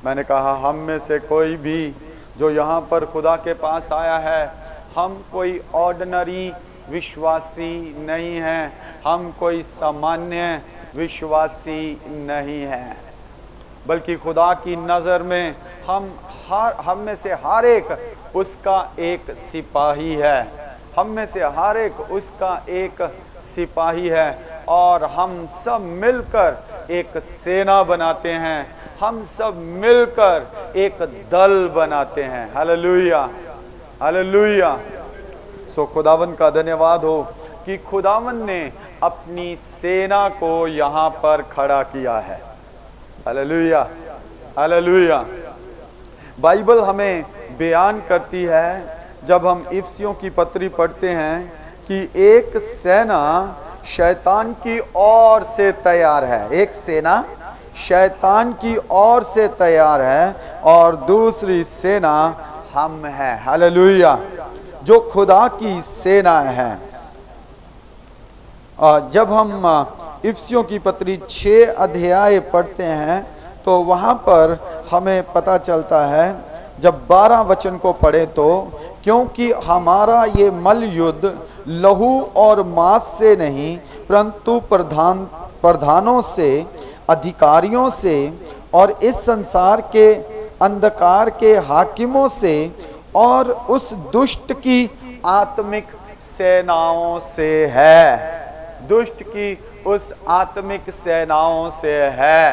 मैंने कहा हम में से कोई भी जो यहाँ पर खुदा के पास आया है, हम कोई ऑर्डिनरी विश्वासी नहीं हैं, हम कोई सामान्य विश्वासी नहीं हैं, बल्कि खुदा की नज़र में हम में से हर एक उसका एक सिपाही है। हम में से हर एक उसका एक सिपाही है और हम सब मिलकर एक सेना बनाते हैं, हम सब मिलकर एक दल बनाते हैं। Hallelujah, hallelujah. सो खुदावन का धन्यवाद हो कि खुदावन ने अपनी सेना को यहां पर खड़ा किया है। Hallelujah, hallelujah. बाइबल हमें बयान करती है, जब हम इफिसियों की पत्री पढ़ते हैं, कि एक सेना शैतान की ओर से तैयार है, एक सेना शैतान की ओर से तैयार है और दूसरी सेना हम हैं। हालेलुया, जो खुदा की सेना है। जब हम इफिसियों की पत्री 6 अध्याय पढ़ते हैं तो वहां पर हमें पता चलता है, जब 12 वचन को पढ़े तो, क्योंकि हमारा ये मल युद्ध लहू और मांस से नहीं परंतु प्रधानों से, अधिकारियों से और इस संसार के अंधकार के हाकिमों से और उस दुष्ट की आत्मिक सेनाओं से है। दुष्ट की उस आत्मिक सेनाओं से है।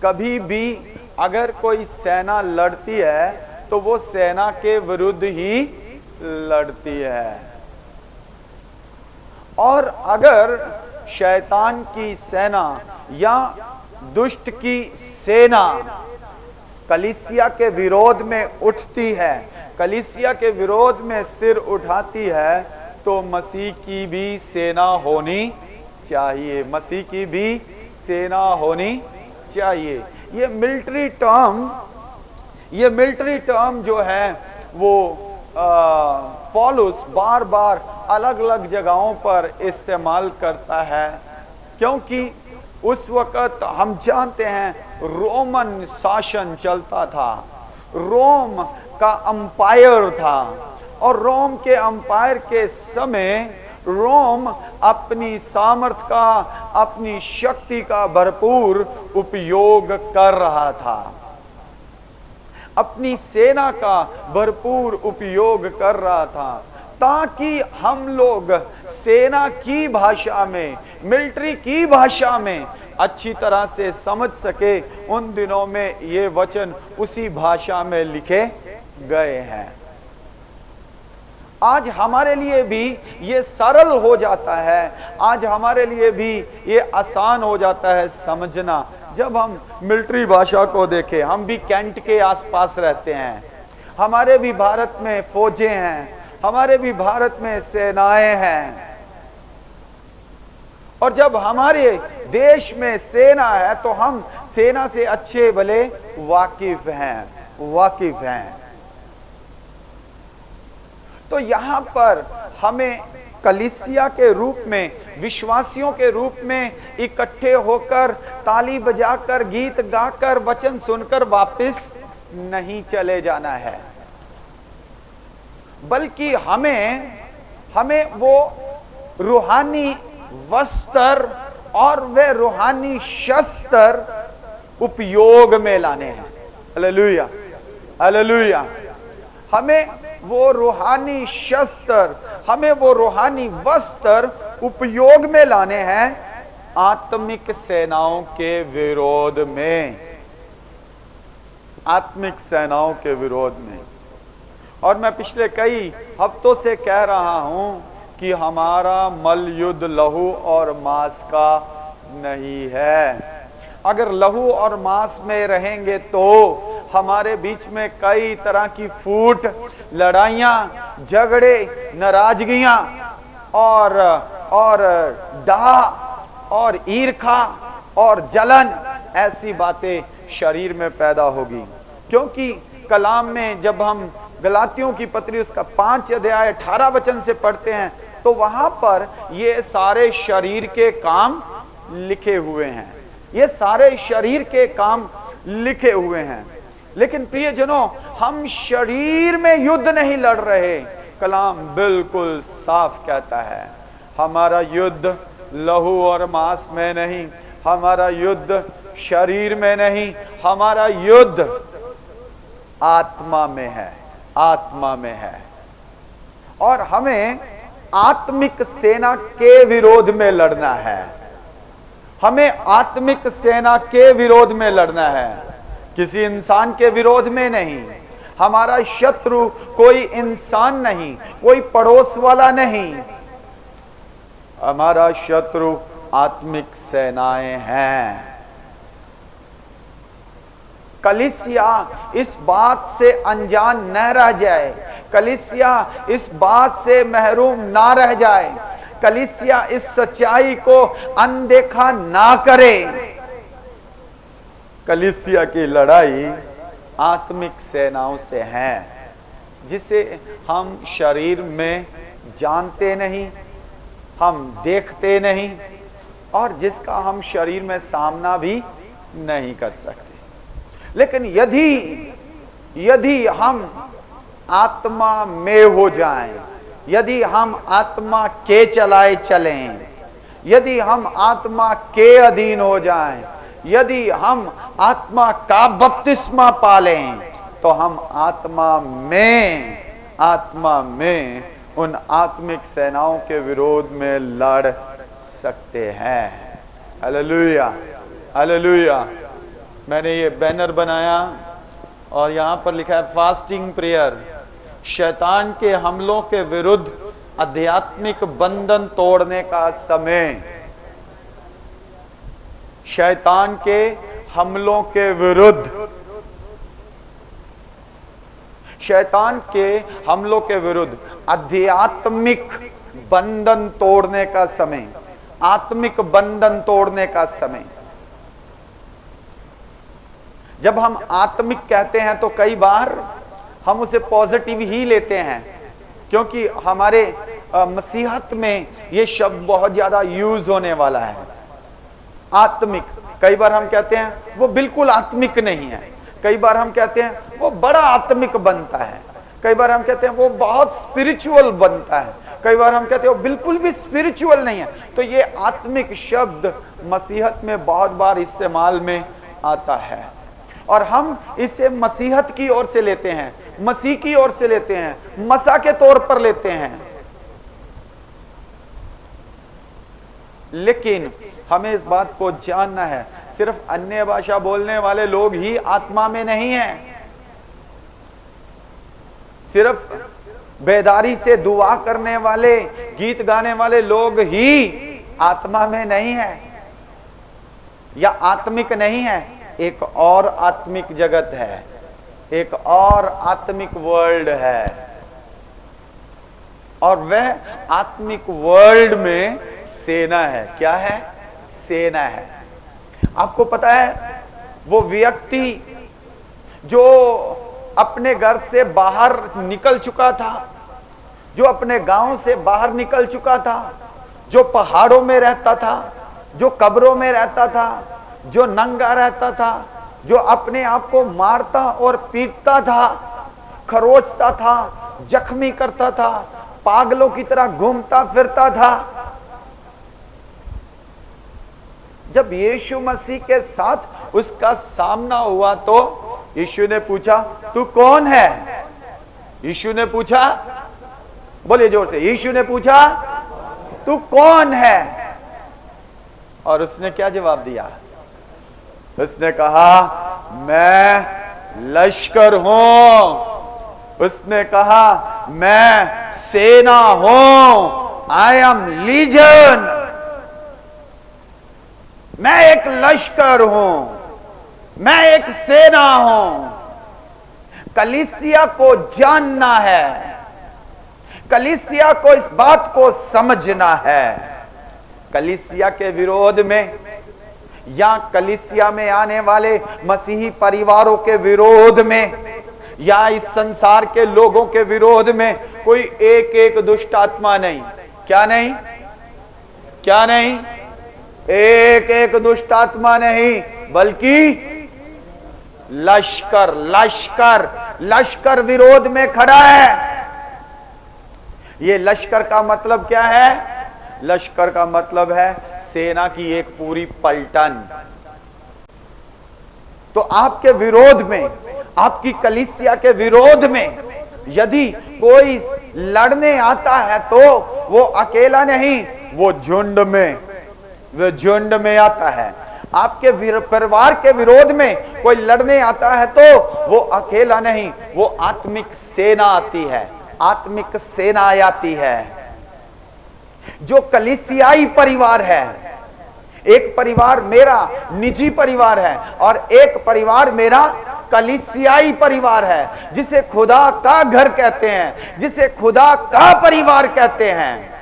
कभी भी अगर कोई सेना लड़ती है तो वो सेना के विरुद्ध ही लड़ती है, और अगर शैतान की सेना या दुष्ट की सेना कलीसिया के विरोध में उठती है, कलीसिया के विरोध में सिर उठाती है, तो मसीह की भी सेना होनी चाहिए, मसीह की भी सेना होनी चाहिए। ये मिलिट्री टर्म जो है वो पौलुस बार बार अलग अलग जगहों पर इस्तेमाल करता है, क्योंकि उस वक्त हम जानते हैं रोमन शासन चलता था, रोम का अंपायर था, और रोम के अंपायर के समय रोम अपनी सामर्थ का, अपनी शक्ति का भरपूर उपयोग कर रहा था, अपनी सेना का भरपूर उपयोग कर रहा था, ताकि हम लोग सेना की भाषा में, मिलिट्री की भाषा में अच्छी तरह से समझ सके। उन दिनों में ये वचन उसी भाषा में लिखे गए हैं। आज हमारे लिए भी ये सरल हो जाता है, आज हमारे लिए भी ये आसान हो जाता है समझना। जब हम मिलिट्री भाषा को देखें, हम भी कैंट के आसपास रहते हैं, हमारे भी भारत में फौजें हैं, हमारे भी भारत में सेनाएं हैं, और जब हमारे देश में सेना है तो हम सेना से अच्छे भले वाकिफ हैं। तो यहां पर हमें कलीसिया के रूप में, विश्वासियों के रूप में इकट्ठे होकर, ताली बजाकर, गीत गाकर, वचन सुनकर वापस नहीं चले जाना है, बल्कि हमें वो रूहानी वस्त्र और वे रूहानी शस्त्र उपयोग में लाने हैं। Hallelujah, hallelujah. हमें वो रूहानी शस्त्र, हमें वो रूहानी वस्त्र उपयोग में लाने हैं आत्मिक सेनाओं के विरोध में, आत्मिक सेनाओं के विरोध में। और मैं पिछले कई हफ्तों से कह रहा हूं कि हमारा मल युद्ध लहू और मांस का नहीं है। अगर लहू और मांस में रहेंगे तो हमारे बीच में कई तरह की फूट, लड़ाइयां, झगड़े, नाराजगियां और डाह और ईर्खा और जलन, ऐसी बातें शरीर में पैदा होगी। क्योंकि कलाम में जब हम गलातियों की पत्री उसका 5 अध्याय 18 वचन से पढ़ते हैं तो वहां पर ये सारे शरीर के काम लिखे हुए हैं। ये सारे शरीर के काम लिखे हुए हैं। लेकिन प्रियजनों, हम शरीर में युद्ध नहीं लड़ रहे। कलाम बिल्कुल साफ कहता है, हमारा युद्ध लहू और मांस में नहीं, हमारा युद्ध शरीर में नहीं, हमारा युद्ध आत्मा में है, आत्मा में है। और हमें आत्मिक सेना के विरोध में लड़ना है। हमें आत्मिक सेना के विरोध में लड़ना है, किसी इंसान के विरोध में नहीं। हमारा शत्रु कोई इंसान नहीं, कोई पड़ोस वाला नहीं। हमारा शत्रु आत्मिक सेनाएं हैं। कलीसिया इस बात से अनजान न रह जाए, कलीसिया इस बात से महरूम ना रह जाए, कलीसिया इस सच्चाई को अनदेखा ना करे। कलीसिया की लड़ाई आत्मिक सेनाओं से है, जिसे हम शरीर में जानते नहीं, हम देखते नहीं, और जिसका हम शरीर में सामना भी नहीं कर सकते। लेकिन यदि हम आत्मा में हो जाएं, यदि हम आत्मा के चलाए चलें, यदि हम आत्मा के अधीन हो जाएं, यदि हम आत्मा का बपतिस्मा पालें, तो हम आत्मा में उन आत्मिक सेनाओं के विरोध में लड़ सकते हैं। Hallelujah, hallelujah. मैंने ये बैनर बनाया और यहां पर लिखा है फास्टिंग प्रेयर, शैतान के हमलों के विरुद्ध आध्यात्मिक बंधन तोड़ने का समय। शैतान के हमलों के विरुद्ध, शैतान के हमलों के विरुद्ध आध्यात्मिक बंधन तोड़ने का समय, आत्मिक बंधन तोड़ने का समय। जब हम आत्मिक कहते हैं तो कई बार हम उसे पॉजिटिव ही लेते हैं, क्योंकि हमारे मसीहत में यह शब्द बहुत ज्यादा यूज होने वाला है। आत्मिक, कई बार हम कहते हैं वो बिल्कुल आत्मिक नहीं है, कई बार हम कहते हैं वो बड़ा आत्मिक बनता है, कई बार हम कहते हैं वो बहुत स्पिरिचुअल बनता है, कई बार हम कहते हैं वो बिल्कुल भी स्पिरिचुअल नहीं है। तो ये आत्मिक शब्द मसीहत में बहुत बार इस्तेमाल में आता है, और हम इसे मसीहत की ओर से लेते हैं, मसीह की ओर से लेते हैं, मसा के तौर पर लेते हैं। लेकिन हमें इस बात को जानना है, सिर्फ अन्य भाषा बोलने वाले लोग ही आत्मा में नहीं हैं, सिर्फ बेदारी से दुआ करने वाले, गीत गाने वाले लोग ही आत्मा में नहीं है या आत्मिक नहीं है। एक और आत्मिक जगत है, एक और आत्मिक वर्ल्ड है, और वह आत्मिक वर्ल्ड में सेना है। क्या है? सेना है। आपको पता है, वो व्यक्ति जो अपने घर से बाहर निकल चुका था, जो अपने गांव से बाहर निकल चुका था, जो पहाड़ों में रहता था, जो कब्रों में रहता था, जो नंगा रहता था, जो अपने आप को मारता और पीटता था, खरोचता था, जख्मी करता था, पागलों की तरह घूमता फिरता था, जब यीशु मसीह के साथ उसका सामना हुआ तो यीशु ने पूछा, तू कौन है? यीशु ने पूछा, बोलिए जोर से, यीशु ने पूछा, तू कौन है? और उसने क्या जवाब दिया? उसने कहा, मैं लश्कर हूं। उसने कहा, मैं सेना हूं। I am legion. मैं एक लश्कर हूं, मैं एक सेना हूं। कलीसिया को जानना है, कलीसिया को इस बात को समझना है। कलीसिया के विरोध में या कलीसिया में आने वाले मसीही परिवारों के विरोध में या इस संसार के लोगों के विरोध में कोई एक दुष्ट आत्मा नहीं। क्या नहीं? क्या नहीं? एक एक दुष्ट आत्मा नहीं, बल्कि लश्कर लश्कर लश्कर विरोध में खड़ा है। ये लश्कर का मतलब क्या है? लश्कर का मतलब है सेना की एक पूरी पलटन। तो आपके विरोध में, आपकी कलीसिया के विरोध में यदि कोई लड़ने आता है तो वो अकेला नहीं, वो झुंड में आता है। आपके परिवार के विरोध में कोई लड़ने आता है तो वो अकेला नहीं, वो आत्मिक सेना आती है, आत्मिक सेना आती है। जो कलीसियाई परिवार है, एक परिवार मेरा निजी परिवार है और एक परिवार मेरा कलीसियाई परिवार है, जिसे खुदा का घर कहते हैं, जिसे खुदा का परिवार कहते हैं।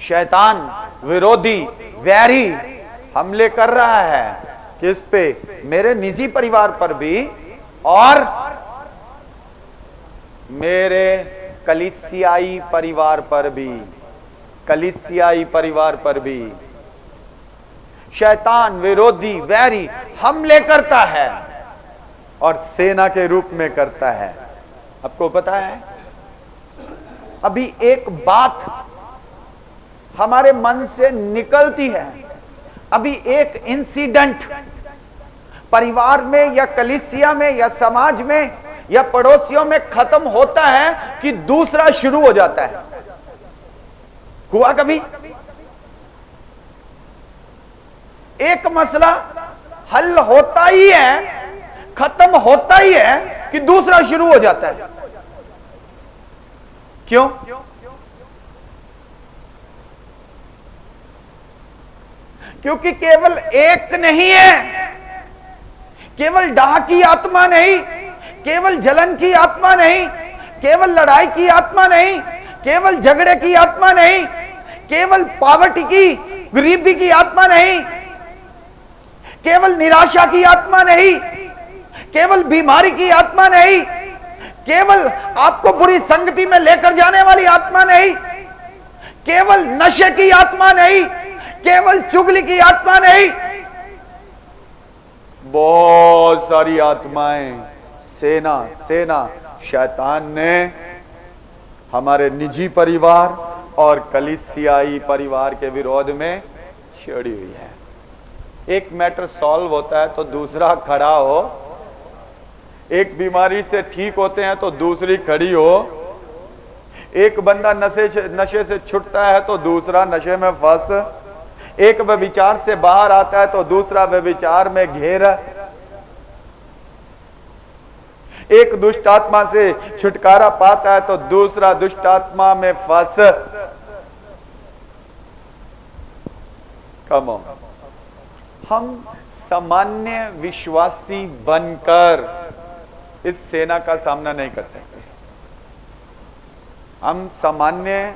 शैतान विरोधी वैरी हमले कर रहा है किस पे? मेरे निजी परिवार पर भी और मेरे कलीसियाई परिवार पर भी, कलीसियाई परिवार पर भी शैतान विरोधी वैरी हमले करता है और सेना के रूप में करता है। आपको पता है, अभी एक बात हमारे मन से निकलती है, अभी एक इंसिडेंट परिवार में या कलीसिया में या समाज में या पड़ोसियों में खत्म होता है कि दूसरा शुरू हो जाता है। हुआ कभी? एक मसला हल होता ही है, खत्म होता ही है कि दूसरा शुरू हो जाता है। क्यों? क्योंकि केवल एक नहीं है, केवल डाह की आत्मा नहीं, केवल जलन की आत्मा नहीं, केवल लड़ाई की आत्मा नहीं, केवल झगड़े की आत्मा नहीं, केवल पावर्टी की, गरीबी की आत्मा नहीं, केवल निराशा की आत्मा नहीं, केवल बीमारी की आत्मा नहीं, केवल आपको बुरी संगति में लेकर जाने वाली आत्मा नहीं, केवल नशे की आत्मा नहीं, केवल चुगली की आत्मा नहीं, बहुत सारी आत्माएं, सेना सेना शैतान ने हमारे निजी परिवार और कलीसियाई परिवार के विरोध में छेड़ी हुई है। एक मैटर सॉल्व होता है तो दूसरा खड़ा हो, एक बीमारी से ठीक होते हैं तो दूसरी खड़ी हो, एक बंदा नशे से छुटता है तो दूसरा नशे में फंस, एक व्यभिचार से बाहर आता है तो दूसरा व्यभिचार में घेर, एक दुष्ट आत्मा से छुटकारा पाता है तो दूसरा दुष्ट आत्मा में फंस। कम ऑन, हम सामान्य विश्वासी बनकर इस सेना का सामना नहीं कर सकते। हम सामान्य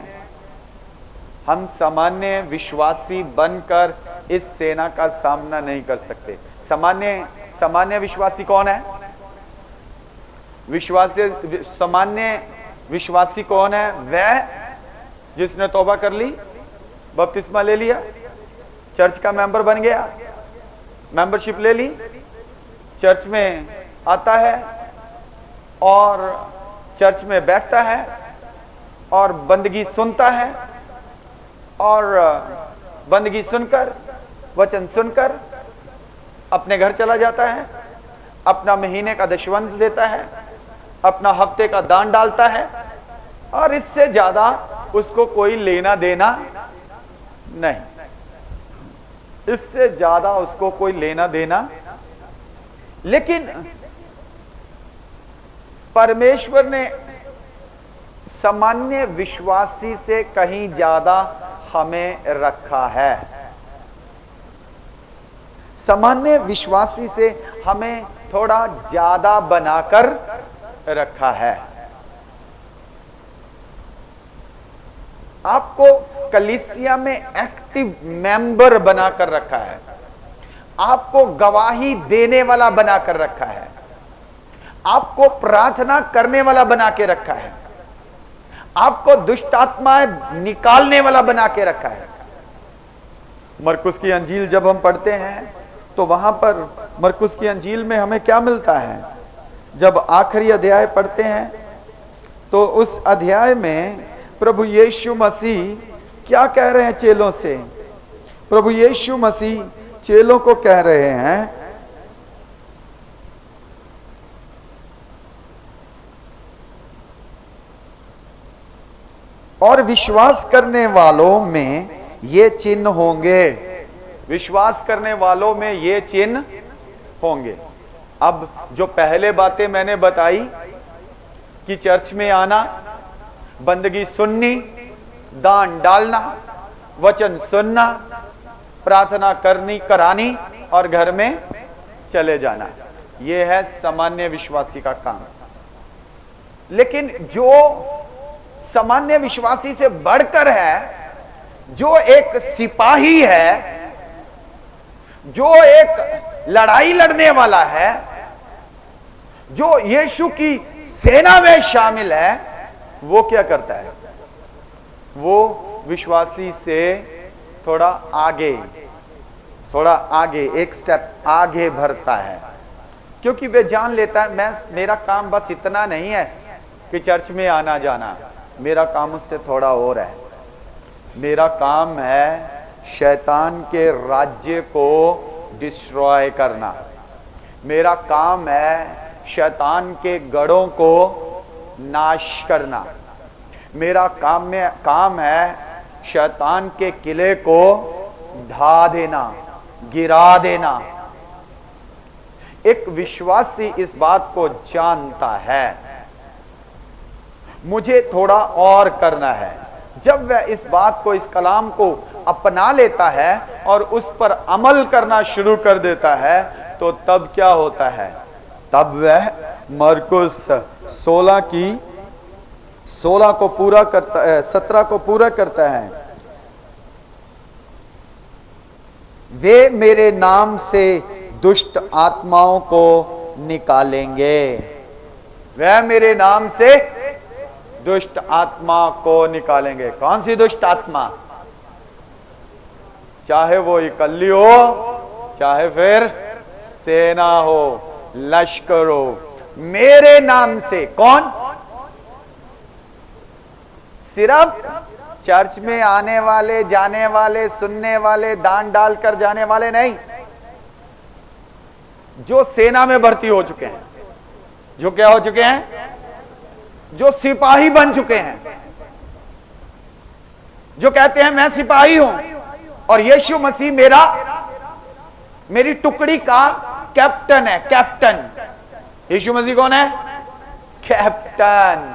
विश्वासी बनकर इस सेना का सामना नहीं कर सकते। सामान्य विश्वासी कौन है? सामान्य विश्वासी कौन है? वह जिसने तौबा कर ली, बपतिस्मा ले लिया, चर्च का मेंबर बन गया, मेंबरशिप ले ली, चर्च में आता है और चर्च में बैठता है और बंदगी सुनता है और बंदगी सुनकर, वचन सुनकर अपने घर चला जाता है, अपना महीने का दशवंध देता है, अपना हफ्ते का दान डालता है और इससे ज्यादा उसको कोई लेना देना नहीं, इससे ज्यादा उसको कोई लेना देना। लेकिन परमेश्वर ने सामान्य विश्वासी से कहीं ज्यादा हमें रखा है। सामान्य विश्वासी से हमें थोड़ा ज्यादा बनाकर रखा है। आपको कलीसिया में एक्टिव मेंबर बनाकर रखा है, आपको गवाही देने वाला बनाकर रखा है, आपको प्रार्थना करने वाला बना के रखा है, आपको दुष्ट आत्माएं निकालने वाला बना के रखा है, मरकुस की अंजील जब हम पढ़ते हैं तो वहां पर मरकुस की अंजील में हमें क्या मिलता है? जब आखिरी अध्याय पढ़ते हैं तो उस अध्याय में प्रभु यीशु मसीह क्या कह रहे हैं चेलों से? प्रभु यीशु मसीह चेलों को कह रहे हैं, और विश्वास करने वालों में ये चिन्ह होंगे। विश्वास करने वालों में ये चिन्ह होंगे। अब जो पहले बातें मैंने बताई कि चर्च में आना, बंदगी सुननी, दान डालना, वचन सुनना, प्रार्थना करनी करानी और घर में चले जाना, यह है सामान्य विश्वासी का काम। लेकिन जो सामान्य विश्वासी से बढ़कर है, जो एक सिपाही है, जो एक लड़ाई लड़ने वाला है, जो यीशु की सेना में शामिल है, वो क्या करता है? वो विश्वासी से थोड़ा आगे एक स्टेप आगे बढ़ता है, क्योंकि वे जान लेता है मेरा काम बस इतना नहीं है कि चर्च में आना जाना, मेरा काम उससे थोड़ा और है। मेरा काम है शैतान के राज्य को डिस्ट्रॉय करना। मेरा काम है शैतान के गढ़ों को नाश करना। मेरा काम है शैतान के किले को ढा देना, गिरा देना। एक विश्वासी इस बात को जानता है, मुझे थोड़ा और करना है। जब वह इस बात को, इस कलाम को अपना लेता है और उस पर अमल करना शुरू कर देता है, तो तब क्या होता है? तब वह मरकुस 16 को पूरा करता है, 17 को पूरा करता है। वे मेरे नाम से दुष्ट आत्माओं को निकालेंगे। वह मेरे नाम से दुष्ट आत्मा को निकालेंगे। कौन सी दुष्ट आत्मा? चाहे वो इकल्ली हो, चाहे फिर सेना हो, लश्कर हो, मेरे नाम से। कौन? सिर्फ चर्च में आने वाले, जाने वाले, सुनने वाले, दान डालकर जाने वाले नहीं, जो सेना में भर्ती हो चुके हैं, जो क्या हो चुके हैं? जो सिपाही बन चुके हैं, जो कहते हैं मैं सिपाही हूं और यीशु मसीह मेरी टुकड़ी का कैप्टन है। कैप्टन यीशु मसीह कौन है? कैप्टन।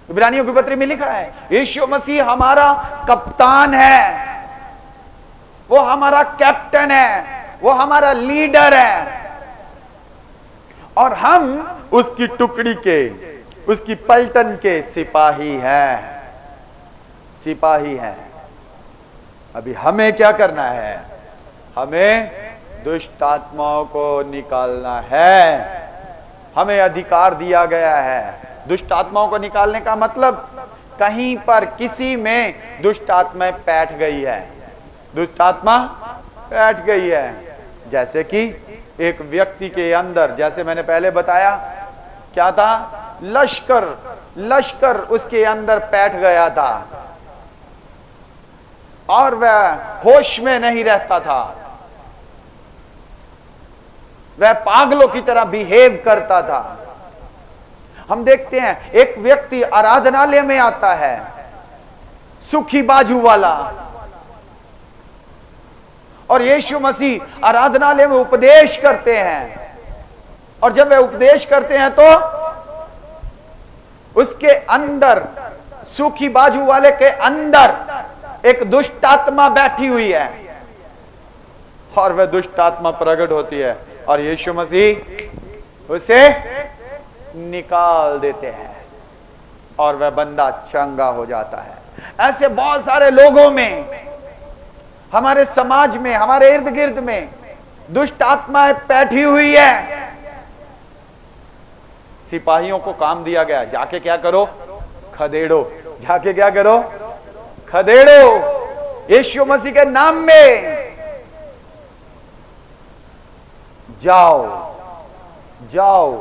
इब्रानियों की पत्री में लिखा है यीशु मसीह हमारा कप्तान है, वो हमारा कैप्टन है, वो हमारा लीडर है, और हम उसकी टुकड़ी के, उसकी पलटन के सिपाही हैं। सिपाही हैं। अभी हमें क्या करना है? हमें दुष्ट आत्माओं को निकालना है। हमें अधिकार दिया गया है। दुष्ट आत्माओं को निकालने का मतलब, कहीं पर किसी में दुष्ट आत्मा बैठ गई है, दुष्ट आत्मा बैठ गई है। जैसे कि एक व्यक्ति के अंदर, जैसे मैंने पहले बताया, क्या था? लश्कर उसके अंदर बैठ गया था और वह होश में नहीं रहता था। वह पागलों की तरह बिहेव करता था। हम देखते हैं एक व्यक्ति आराधनालय में आता है, सुखी बाजू वाला, और यीशु मसीह आराधनालय में उपदेश करते हैं, और जब वे उपदेश करते हैं तो उसके अंदर, सूखी बाजू वाले के अंदर एक दुष्ट आत्मा बैठी हुई है, और वह दुष्ट आत्मा प्रकट होती है और यीशु मसीह उसे निकाल देते हैं और वह बंदा चंगा हो जाता है। ऐसे बहुत सारे लोगों में, हमारे समाज में, हमारे इर्द गिर्द में दुष्ट आत्माएं बैठी हुई है। सिपाहियों को काम दिया गया, जाके क्या करो? खदेड़ो। जाके क्या करो? खदेड़ो। यीशु मसीह के नाम में जाओ, जाओ,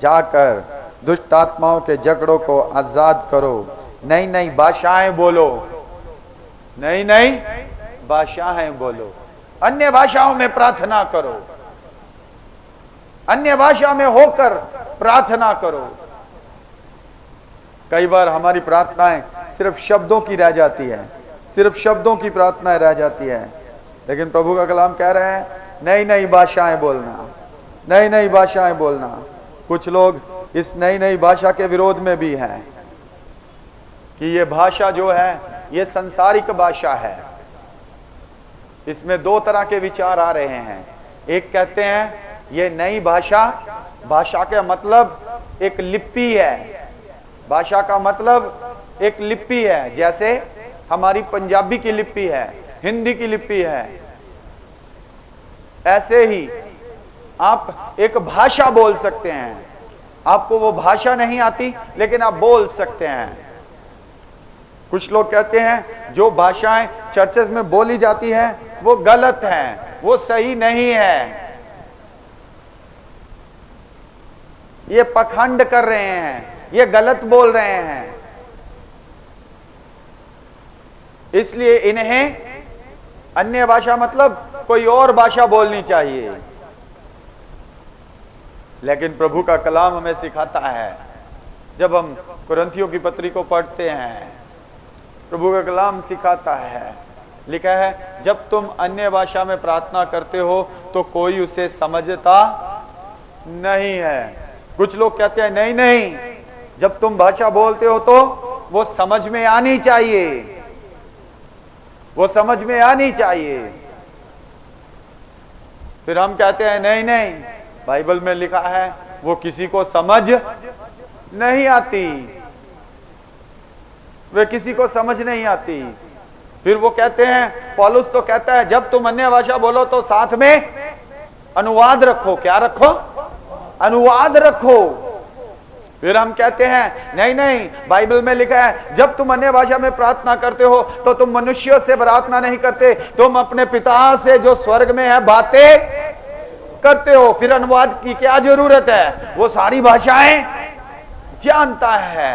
जाकर दुष्ट आत्माओं के झगड़ों को आजाद करो। नई नई भाषाएं बोलो, नई नई भाषाएं बोलो, अन्य भाषाओं में प्रार्थना करो, अन्य भाषा में होकर प्रार्थना करो। कई बार हमारी प्रार्थनाएं सिर्फ शब्दों की रह जाती है, सिर्फ शब्दों की प्रार्थनाएं रह जाती है, लेकिन प्रभु का कलाम कह रहे हैं नई नई भाषाएं बोलना, नई नई भाषाएं बोलना। कुछ लोग इस नई नई भाषा के विरोध में भी हैं कि ये भाषा जो है ये संसारिक भाषा है। इसमें दो तरह के विचार आ रहे हैं। एक कहते हैं ये नई भाषा, भाषा का मतलब एक लिपि है, भाषा का मतलब एक लिपि है, जैसे हमारी पंजाबी की लिपि है, हिंदी की लिपि है। ऐसे ही आप एक भाषा बोल सकते हैं, आपको वो भाषा नहीं आती लेकिन आप बोल सकते हैं। कुछ लोग कहते हैं जो भाषाएं चर्चेस में बोली जाती हैं वो गलत हैं, वो सही नहीं है, ये पखंड कर रहे हैं, ये गलत बोल रहे हैं, इसलिए इन्हें अन्य भाषा मतलब कोई और भाषा बोलनी चाहिए। लेकिन प्रभु का कलाम हमें सिखाता है, जब हम कुरिन्थियों की पत्री को पढ़ते हैं, प्रभु का कलाम सिखाता है, लिखा है जब तुम अन्य भाषा में प्रार्थना करते हो तो कोई उसे समझता नहीं है। कुछ लोग कहते हैं नहीं नहीं, जब तुम भाषा बोलते हो तो वो समझ में आनी चाहिए, वो समझ में आनी चाहिए। फिर हम कहते हैं नहीं नहीं, बाइबल में लिखा है वो किसी को समझ नहीं आती, वे किसी को समझ नहीं आती। फिर वो कहते हैं, पौलुस तो कहता है जब तुम अन्य भाषा बोलो तो साथ में अनुवाद रखो। क्या रखो? अनुवाद रखो। फिर हम कहते हैं नहीं नहीं, बाइबल में लिखा है जब तुम अन्य भाषा में प्रार्थना करते हो तो तुम मनुष्यों से प्रार्थना नहीं करते, तुम अपने पिता से जो स्वर्ग में है बातें करते हो। फिर अनुवाद की क्या जरूरत है, वो सारी भाषाएं जानता है।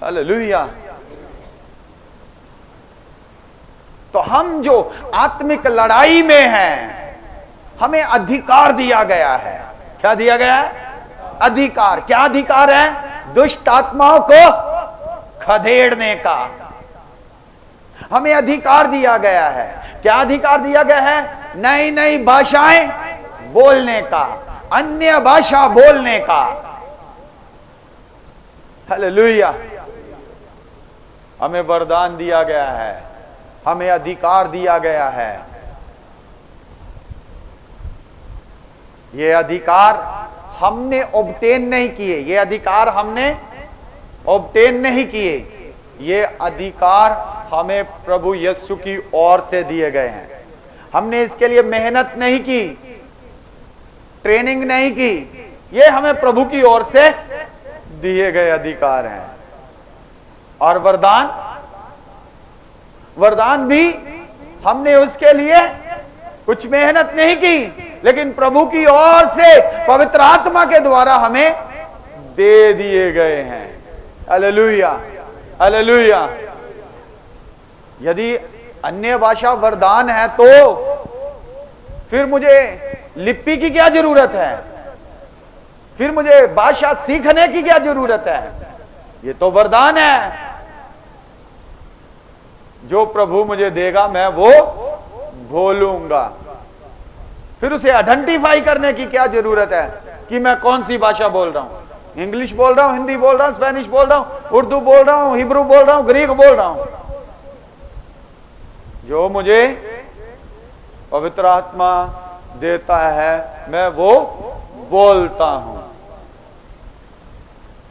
हालेलुया। तो हम जो आत्मिक लड़ाई में हैं, हमें अधिकार दिया गया है। क्या दिया गया है? अधिकार। क्या अधिकार है? दुष्ट आत्माओं को खदेड़ने का हमें अधिकार दिया गया है। क्या अधिकार दिया गया है? नई नई भाषाएं बोलने का, अन्य भाषा बोलने का। हालेलुया। हमें वरदान दिया गया है, हमें अधिकार दिया गया है। यह अधिकार हमने ऑब्टेन नहीं किए, ये अधिकार हमने ऑब्टेन नहीं किए, ये अधिकार हमें प्रभु यीशु की ओर से दिए गए हैं। हमने इसके लिए मेहनत नहीं की, ट्रेनिंग नहीं की, ये हमें प्रभु की ओर से दिए गए अधिकार हैं। और वरदान, वरदान भी हमने उसके लिए कुछ मेहनत नहीं की, लेकिन प्रभु की ओर से पवित्र आत्मा के द्वारा हमें दे दिए गए हैं। Hallelujah, hallelujah. यदि अन्य भाषा वरदान है तो फिर मुझे लिपि की क्या जरूरत है? फिर मुझे भाषा सीखने की क्या जरूरत है? ये तो वरदान है। जो प्रभु मुझे देगा मैं वो बोलूंगा। फिर उसे आइडेंटिफाई करने की क्या जरूरत है कि मैं कौन सी भाषा बोल रहा हूं? इंग्लिश बोल रहा हूं, हिंदी बोल रहा हूं, स्पेनिश बोल रहा हूं, उर्दू बोल रहा हूं, हिब्रू बोल रहा हूं, ग्रीक बोल रहा हूं। जो मुझे पवित्र आत्मा देता है मैं वो बोलता हूं।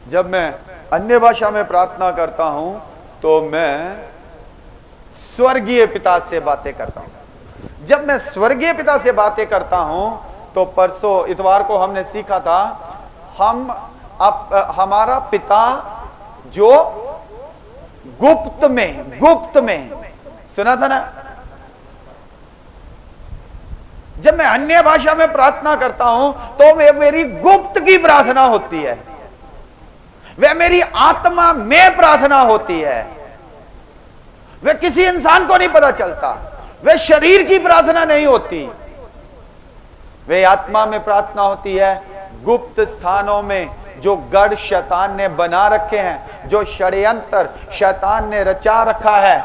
जब मैं अन्य भाषा में प्रार्थना करता हूं तो मैं स्वर्गीय पिता से बातें करता हूं। जब मैं स्वर्गीय पिता से बातें करता हूं तो परसों इतवार को हमने सीखा था, हमारा पिता जो गुप्त में सुना था ना। जब मैं अन्य भाषा में प्रार्थना करता हूं तो वह मेरी गुप्त की प्रार्थना होती है, वह मेरी आत्मा में प्रार्थना होती है, वह किसी इंसान को नहीं पता चलता, वह शरीर की प्रार्थना नहीं होती, वह आत्मा में प्रार्थना होती है। गुप्त स्थानों में जो गढ़ शैतान ने बना रखे हैं, जो षड्यंत्र शैतान ने रचा रखा है,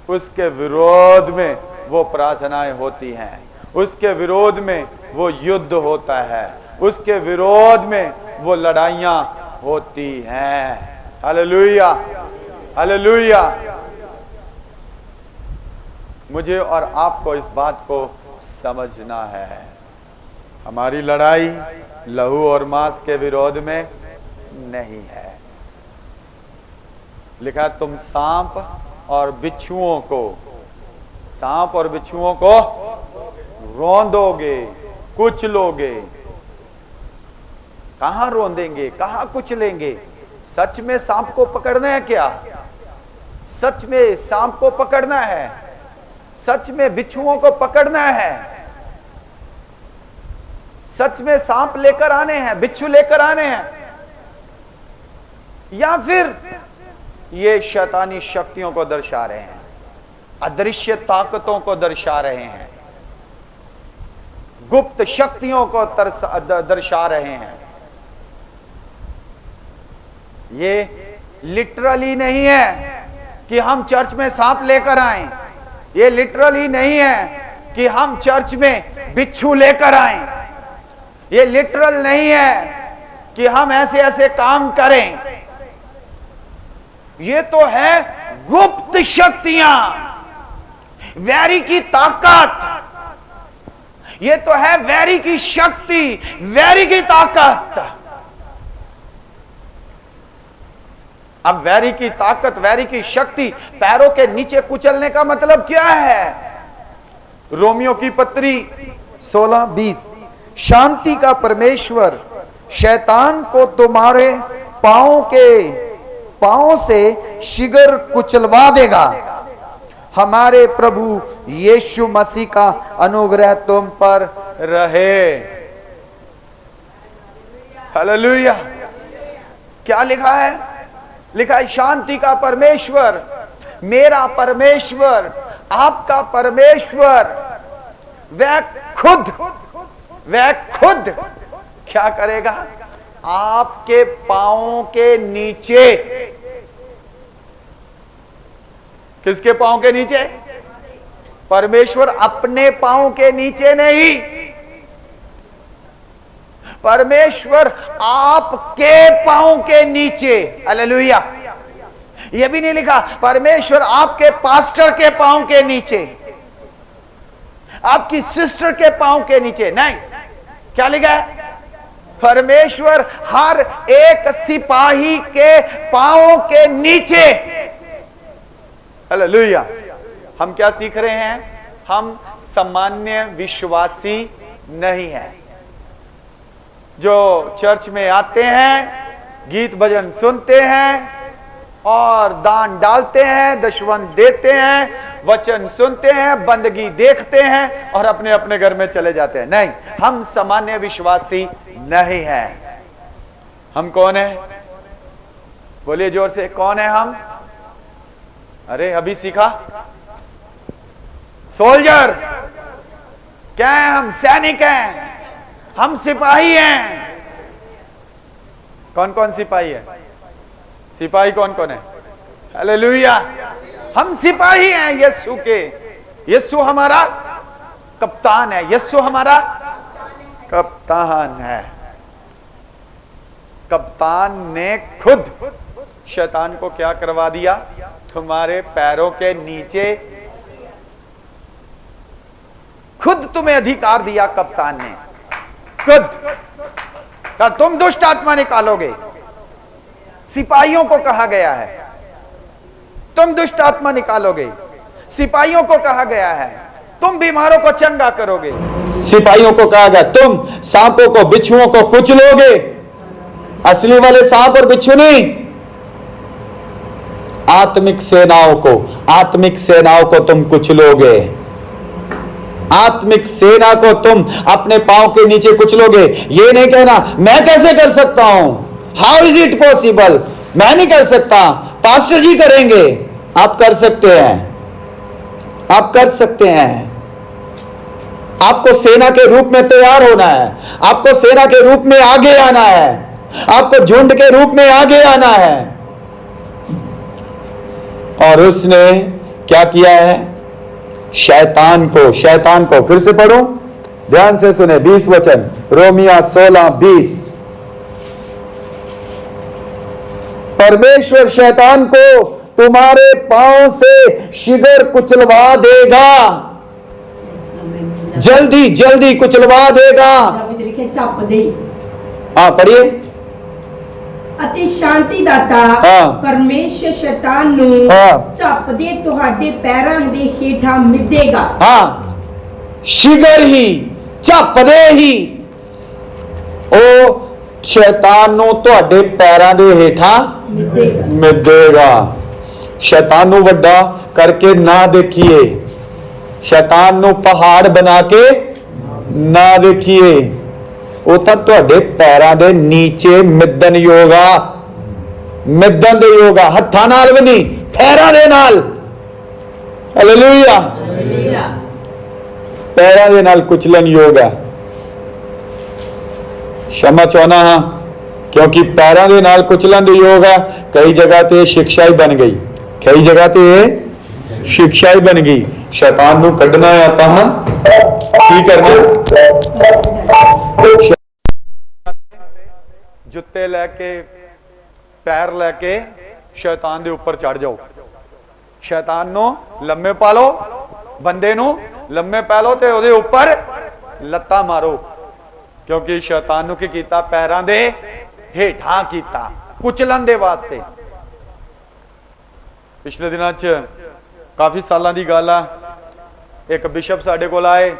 उसके विरोध में वो प्रार्थनाएं होती हैं, उसके विरोध में वो युद्ध होता है, उसके विरोध में वो लड़ाइयां होती हैं। Hallelujah, hallelujah. मुझे और आपको इस बात को समझना है। हमारी लड़ाई लहू और मांस के विरोध में नहीं है। लिखा तुम सांप और बिच्छुओं को रौंदोगे, कुचलोगे। कहां रौंदेंगे, कहां कुचलेंगे? सच में सांप को पकड़ना है क्या? सच में सांप को पकड़ना है? सच में बिच्छुओं को पकड़ना है? सच में सांप लेकर आने हैं, बिच्छू लेकर आने हैं? या फिर ये शैतानी शक्तियों को दर्शा रहे हैं, अदृश्य ताकतों को दर्शा रहे हैं, गुप्त शक्तियों को दर्शा रहे हैं? ये लिटरली नहीं है कि हम चर्च में सांप लेकर आए, ये लिटरली नहीं है कि हम चर्च में बिच्छू लेकर आए, ये लिटरल नहीं है कि हम ऐसे ऐसे काम करें। ये तो है गुप्त शक्तियां, वैरी की ताकत। ये तो है वैरी की शक्ति, वैरी की ताकत। अब वैरी की ताकत, वैरी की शक्ति पैरों के नीचे कुचलने का मतलब क्या है? रोमियो की पत्री 16:20, शांति का परमेश्वर शैतान को तुम्हारे पांव से शीघ्र कुचलवा देगा। हमारे प्रभु यीशु मसीह का अनुग्रह तुम पर रहे। हालेलुया। क्या लिखा है? लिखा है शांति का परमेश्वर, मेरा परमेश्वर, आपका परमेश्वर, वह खुद क्या करेगा? आपके पांवों के नीचे। किसके पांव के नीचे? परमेश्वर अपने पांव के नीचे नहीं, परमेश्वर आपके पांव के नीचे। हालेलुया। यह भी नहीं लिखा परमेश्वर आपके पास्टर के पांव के नीचे, आपकी सिस्टर के पांव के नीचे, नहीं। क्या लिखा है? परमेश्वर हर एक सिपाही के पांवों के नीचे। हालेलुया। हम क्या सीख रहे हैं? हम सामान्य विश्वासी नहीं हैं जो चर्च में आते हैं, गीत भजन सुनते हैं और दान डालते हैं, दशवंत देते हैं, वचन सुनते हैं, बंदगी देखते हैं और अपने अपने घर में चले जाते हैं। नहीं, हम सामान्य विश्वासी नहीं हैं। हम कौन है? बोलिए जोर से, कौन है हम? अरे अभी सीखा। सोल्जर। क्या है हम? सैनिक हैं, हम सिपाही हैं। कौन कौन सिपाही है? सिपाही कौन कौन है? हालेलुया। हम सिपाही हैं यीशु के। यीशु हमारा कप्तान है, यीशु हमारा कप्तान है। कप्तान ने खुद शैतान को क्या करवा दिया? तुम्हारे पैरों के नीचे। खुद तुम्हें अधिकार दिया कप्तान ने, खुद का तुम दुष्ट आत्मा निकालोगे। सिपाहियों को कहा गया है तुम दुष्ट आत्मा निकालोगे। सिपाहियों को कहा गया है तुम बीमारों को चंगा करोगे। सिपाहियों को कहा गया तुम सांपों को, बिच्छुओं को कुचलोगे। असली वाले सांप और बिच्छू नहीं, आत्मिक सेनाओं को तुम कुचलोगे। आत्मिक सेना को तुम अपने पांव के नीचे कुचलोगे। ये नहीं कहना मैं कैसे कर सकता हूं, हाउ इज इट पॉसिबल, मैं नहीं कर सकता, पास्टर जी करेंगे। आप कर सकते हैं, आप कर सकते हैं। आपको सेना के रूप में तैयार होना है, आपको सेना के रूप में आगे आना है, आपको झुंड के रूप में आगे आना है। और उसने क्या किया है? शैतान को फिर से पढ़ो, ध्यान से सुने 20 वचन, रोमिया 16:20। परमेश्वर शैतान को तुम्हारे पांव से शिगर कुचलवा देगा, जल्दी जल्दी कुचलवा देगा। हाँ पढ़िए। ਅਤੇ ਸ਼ਾਂਤੀ ਦਾਤਾ ਪਰਮੇਸ਼ਰ ਸ਼ੈਤਾਨ ਨੂੰ ਝੱਪਦੇ ਤੁਹਾਡੇ ਪੈਰਾਂ ਦੇ ਹੇਠਾਂ ਮਿੱਧੇਗਾ। हाँ, शिगर ही ਝੱਪਦੇ ही ਉਹ ਸ਼ੈਤਾਨ ਨੂੰ ਤੁਹਾਡੇ ਪੈਰਾਂ ਦੇ ਹੇਠਾਂ ਮਿੱਧੇਗਾ। ਸ਼ੈਤਾਨ ਨੂੰ ਵੱਡਾ ਕਰਕੇ ਨਾ ਦੇਖੀਏ, ਸ਼ੈਤਾਨ ਨੂੰ ਪਹਾੜ ਬਣਾ ਕੇ ਨਾ ਦੇਖੀਏ। ਉਹ ਤਾਂ ਤੁਹਾਡੇ ਪੈਰਾਂ ਦੇ ਨੀਚੇ ਮਿੱਧਣ ਯੋਗ ਆ, ਮਿੱਧਣ ਦੇ ਯੋਗ ਆ, ਹੱਥਾਂ ਨਾਲ ਵੀ ਨਹੀਂ, ਪੈਰਾਂ ਦੇ ਨਾਲ। ਹਾਲੇਲੂਇਆ। ਪੈਰਾਂ ਦੇ ਨਾਲ ਕੁਚਲਣ ਯੋਗ ਹੈ। क्षमा चाहना हाँ, क्योंकि पैरों के नाल कुचलन दे योग है। कई जगह ते शिक्षा ही बन गई, कई जगह ते शिक्षा ही बन गई। शैतान नू कढ़ना है आता हाँ, की करना? जुत्ते लैके पैर लैके शैतान दे ऊपर चढ़ जाओ। शैतान नू लम्मे पा लो, बंदे नू लम्मे पा लो ते ओदे ऊपर लत्ता मारो। क्योंकि शैतान नू की कीता? पैरां दे हेठां कीता, कुचलन दे वास्ते। पिछले दिनों च काफी सालों की गल आ, एक बिशप साडे कोल आए,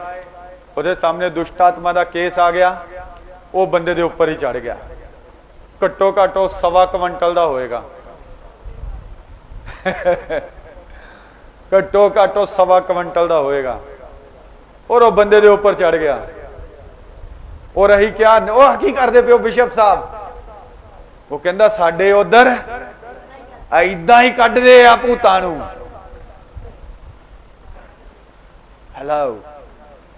उहदे सामने दुष्ट आत्मा का केस आ गया। वो बंदे दे ऊपर ही चढ़ गया। घट्टो घट्ट 1.25 क्विंटल का होएगा, घट्टो घट्ट 1.25 क्विंटल का होएगा। और वो बंदे दे ऊपर चढ़ गया। और अही क्या की करते पे बिशप साहब? वो कहता साडे उधर इदा ही कढ़दे आ भूतां नूं। हेलो,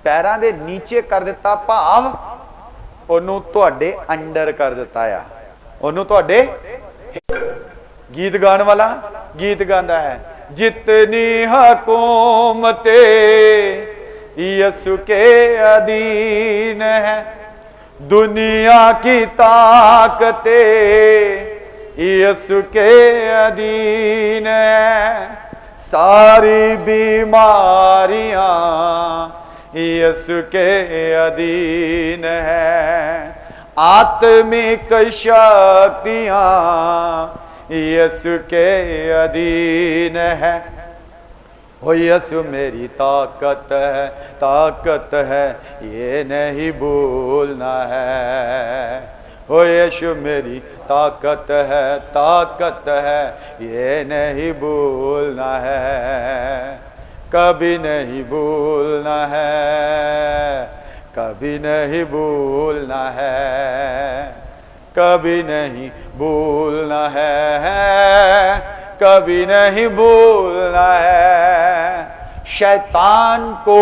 पैरां दे नीचे कर दिता, भाव ओनू तुहाडे अंडर कर दिता आ, ओनू तुहाडे। गीत गाने वाला गीत गांदा है, जितनी हुकूमते यीशु के अधीन है, दुनिया की ताकते यीशु के अधीन है, सारी बीमारियां यीशु के अधीन है, आत्मिक शक्तियां यीशु के अधीन है। हो यीशु मेरी ताकत है, ये नहीं भूलना है। हो यीशु मेरी ताकत है, ये नहीं भूलना है, कभी नहीं भूलना है, कभी नहीं भूलना है, कभी नहीं भूलना है, कभी नहीं भूलना है। शैतान को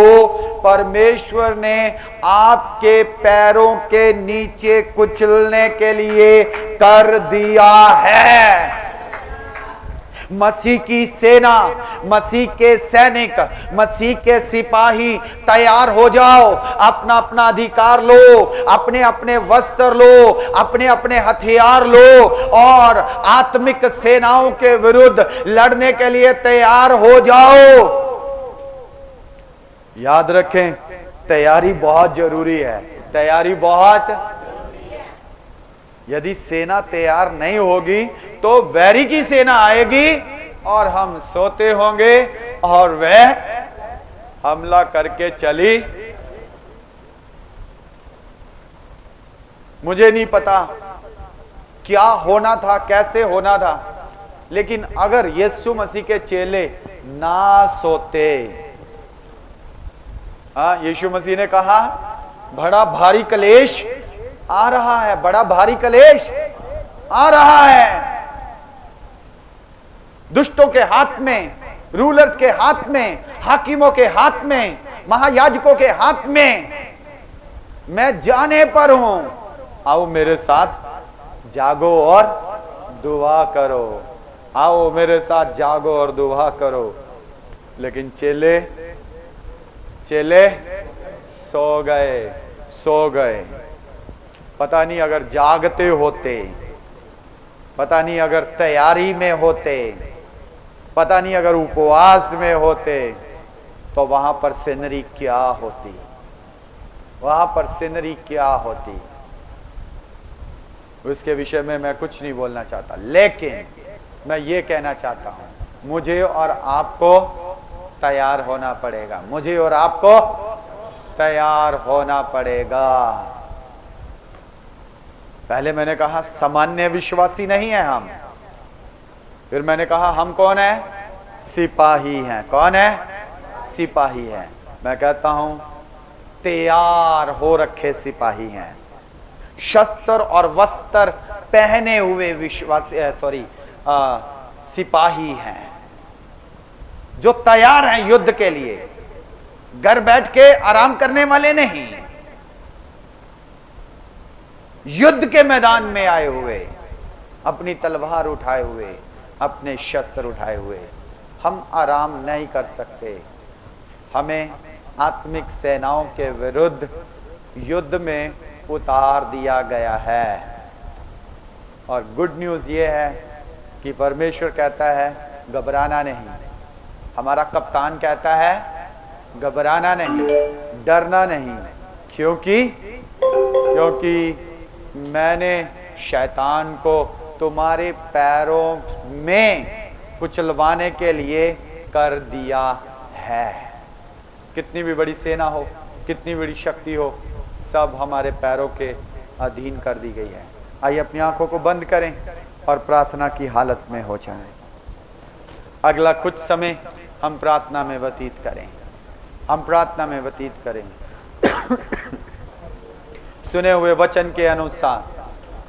परमेश्वर ने आपके पैरों के नीचे कुचलने के लिए कर दिया है। मसीह की सेना, मसीह के सैनिक, मसीह के सिपाही तैयार हो जाओ। अपना अपना अधिकार लो, अपने अपने वस्त्र लो, अपने अपने हथियार लो और आत्मिक सेनाओं के विरुद्ध लड़ने के लिए तैयार हो जाओ। याद रखें, तैयारी बहुत जरूरी है, तैयारी बहुत। यदि सेना तैयार नहीं होगी तो वैरी की सेना आएगी और हम सोते होंगे और वह हमला करके चली। मुझे नहीं पता क्या होना था, कैसे होना था, लेकिन अगर यीशु मसीह के चेले ना सोते, यीशु मसीह ने कहा बड़ा भारी कलेश आ रहा है, बड़ा भारी कलेश आ रहा है, दुष्टों के हाथ में, रूलर्स के हाथ में, हाकिमों के हाथ में, महायाजकों के हाथ में, मैं जाने पर हूं, आओ मेरे साथ जागो और दुआ करो, आओ मेरे साथ जागो और दुआ करो। लेकिन चेले सो गए। पता नहीं अगर जागते होते, पता नहीं अगर तैयारी में होते, पता नहीं अगर उपवास में होते, तो वहां पर सिनरी क्या होती, वहां पर सिनरी क्या होती। उसके विषय में मैं कुछ नहीं बोलना चाहता, लेकिन मैं ये कहना चाहता हूं, मुझे और आपको तैयार होना पड़ेगा, मुझे और आपको तैयार होना पड़ेगा। पहले मैंने कहा सामान्य विश्वासी नहीं है हम, फिर मैंने कहा हम कौन है? सिपाही हैं। कौन है? सिपाही हैं। मैं कहता हूं तैयार हो रखे सिपाही हैं, शस्त्र और वस्त्र पहने हुए विश्वासी सिपाही हैं, जो तैयार हैं युद्ध के लिए, घर बैठ के आराम करने वाले नहीं, युद्ध के मैदान में आए हुए, अपनी तलवार उठाए हुए, अपने शस्त्र उठाए हुए। हम आराम नहीं कर सकते, हमें आत्मिक सेनाओं के विरुद्ध युद्ध में उतार दिया गया है। और गुड न्यूज यह है कि परमेश्वर कहता है घबराना नहीं, हमारा कप्तान कहता है घबराना नहीं, डरना नहीं, क्योंकि मैंने शैतान को तुम्हारे पैरों में कुचलवाने के लिए कर दिया है। कितनी भी बड़ी सेना हो, कितनी बड़ी शक्ति हो, सब हमारे पैरों के अधीन कर दी गई है। आइए अपनी आंखों को बंद करें और प्रार्थना की हालत में हो जाएं। अगला कुछ समय हम प्रार्थना में व्यतीत करें, हम प्रार्थना में व्यतीत करें। सुने हुए वचन के अनुसार,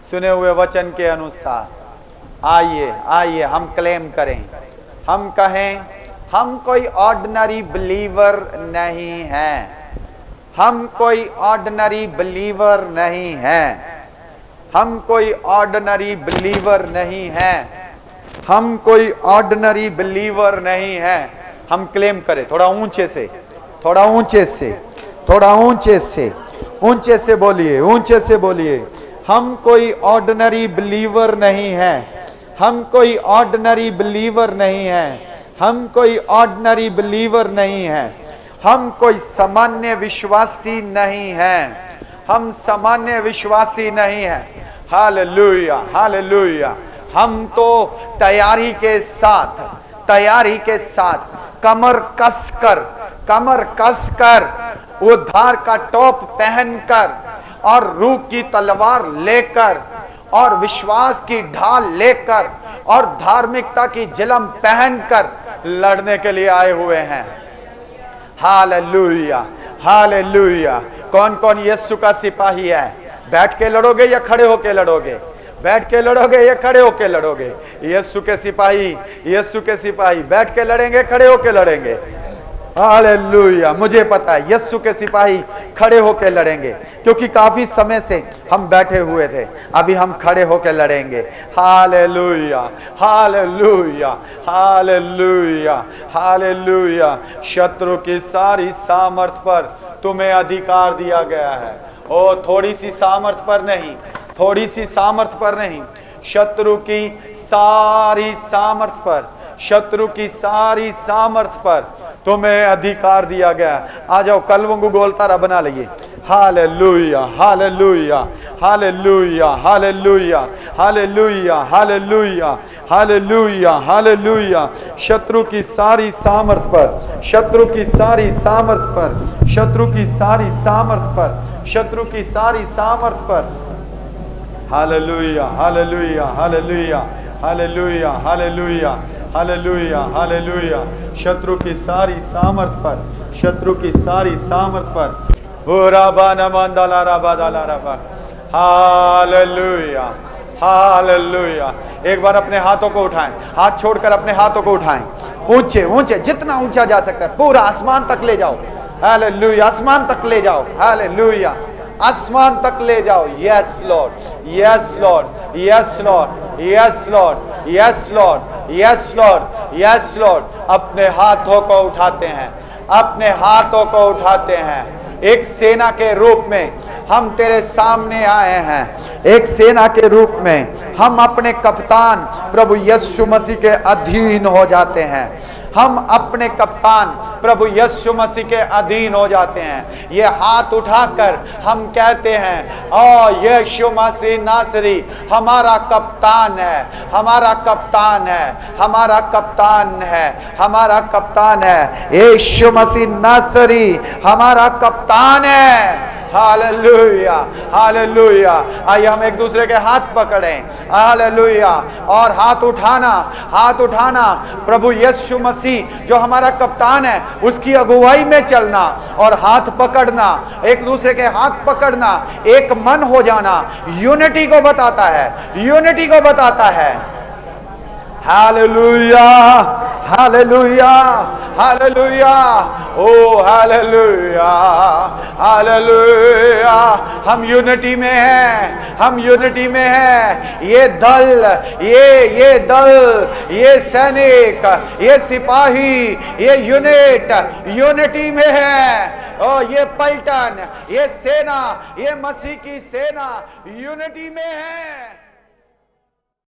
सुने हुए वचन के अनुसार आइए हम क्लेम करें, हम कहें हम कोई ऑर्डिनरी बिलीवर नहीं हैं, हम कोई ऑर्डिनरी बिलीवर नहीं हैं, हम कोई ऑर्डिनरी बिलीवर नहीं हैं, हम कोई ऑर्डिनरी बिलीवर नहीं हैं। हम क्लेम करें, थोड़ा ऊंचे से, थोड़ा ऊंचे से, थोड़ा ऊंचे से, ऊंचे से बोलिए, ऊंचे से बोलिए। हम कोई ऑर्डिनरी बिलीवर नहीं हैं, हम कोई ऑर्डिनरी बिलीवर नहीं हैं, हम कोई ऑर्डिनरी बिलीवर नहीं हैं, हम कोई सामान्य विश्वासी नहीं हैं, हम सामान्य विश्वासी नहीं हैं। Hallelujah, hallelujah. हम तो तैयारी के साथ कमर कसकर उद्धार का टॉप पहनकर और रूह की तलवार लेकर और विश्वास की ढाल लेकर और धार्मिकता की जिलम पहनकर लड़ने के लिए आए हुए हैं। Hallelujah, hallelujah. कौन कौन यीशु का सिपाही है? बैठ के लड़ोगे या खड़े होके लड़ोगे? बैठ के लड़ोगे या खड़े होके लड़ोगे? यीशु के सिपाही, यीशु के सिपाही बैठ के लड़ेंगे, खड़े होके लड़ेंगे? हालेलुया। मुझे पता है यीशु के सिपाही खड़े होकर लड़ेंगे, क्योंकि काफी समय से हम बैठे हुए थे, अभी हम खड़े होकर लड़ेंगे। Hallelujah, hallelujah, hallelujah, hallelujah. शत्रु की सारी सामर्थ पर तुम्हें अधिकार दिया गया है। ओ थोड़ी सी सामर्थ पर नहीं, थोड़ी सी सामर्थ पर नहीं, शत्रु की सारी सामर्थ पर, शत्रु की सारी सामर्थ पर तुम्हें अधिकार दिया गया। आ जाओ, कलवंगु गोलतारा बना लिए। Hallelujah, hallelujah, hallelujah, hallelujah, hallelujah, hallelujah, hallelujah, hallelujah. शत्रु की सारी सामर्थ पर, शत्रु की सारी सामर्थ पर, शत्रु की सारी सामर्थ पर, शत्रु की सारी सामर्थ पर। Hallelujah, hallelujah, hallelujah, hallelujah, hallelujah, hallelujah, hallelujah. शत्रु की सारी सामर्थ पर, शत्रु की सारी सामर्थ पर, ओ राबा नमंदला राबा दाला राबा। Hallelujah, hallelujah. एक बार अपने हाथों को उठाएं, हाथ छोड़कर अपने हाथों को उठाएं, ऊंचे ऊंचे, जितना ऊंचा जा सकता है, पूरा आसमान तक ले जाओ। हालेलुया, आसमान तक ले जाओ। हालेलुया, आसमान तक ले जाओ। Yes Lord, yes Lord, yes Lord, yes Lord, yes Lord, yes Lord, yes Lord. अपने हाथों को उठाते हैं, अपने हाथों को उठाते हैं। एक सेना के रूप में हम तेरे सामने आए हैं, एक सेना के रूप में हम अपने कप्तान प्रभु यीशु मसीह के अधीन हो जाते हैं। हम अपने कप्तान प्रभु यीशु मसीह के अधीन हो जाते हैं। ये हाथ उठाकर हम कहते हैं, ओ यीशु मसीह नासरी हमारा कप्तान है, हमारा कप्तान है, हमारा कप्तान है, हमारा कप्तान है। यीशु मसीह नासरी हमारा कप्तान है। Hallelujah, hallelujah. आइए हम एक दूसरे के हाथ पकड़ें। हालेलुया। और हाथ उठाना, हाथ उठाना, प्रभु यीशु मसीह जो हमारा कप्तान है उसकी अगुवाई में चलना और हाथ पकड़ना, एक दूसरे के हाथ पकड़ना, एक मन हो जाना, यूनिटी को बताता है, यूनिटी को बताता है। हालेलुया, हालेलुया, हालेलुया, ओ हालेलुया, हालेलुया। हम यूनिटी में हैं, हम यूनिटी में हैं। ये दल, ये दल, ये सैनिक, ये सिपाही, ये यूनिटी में है। ओ ये पलटन, ये सेना, ये मसीह की सेना यूनिटी में है।